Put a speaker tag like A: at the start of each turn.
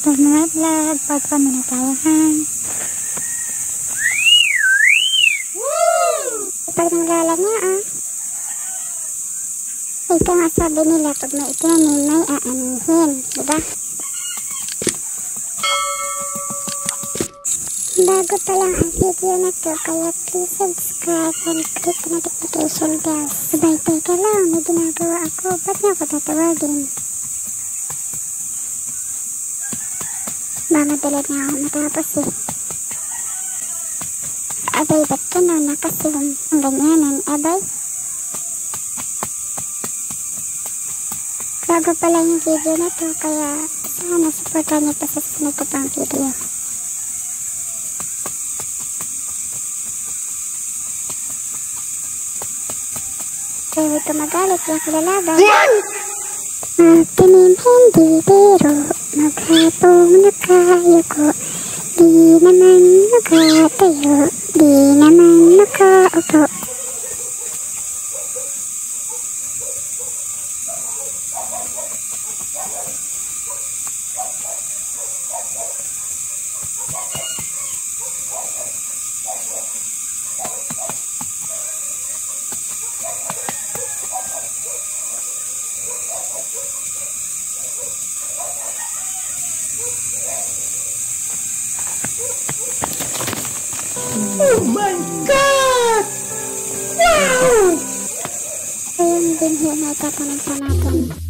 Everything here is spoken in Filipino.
A: Pag mga vlog, part 1 na tayo ha. Pag nanglala niya ito nga sabi nila, pag may itinanim may aanihin, diba? Bago pa lang ang video na to, kaya please subscribe and click the notification bell. Sabay ka lang, may ginagawa ako, ba't niya ako tatawagin? Mamadali na ako matapos Abay, ba't ka na nakasim? Ang ganyanan, abay? Bago pa lang yung video na to, kaya sana supportan niyo pa sa sunod ko pang video. Kaya huwag ka magalit, yung lalaban. Matinim hindi biro, maghapong nakayuko, di naman nakatayo, di naman nakaupo.
B: Oh my God! Wow!
A: Ayun din yun ay tatanong sa natin.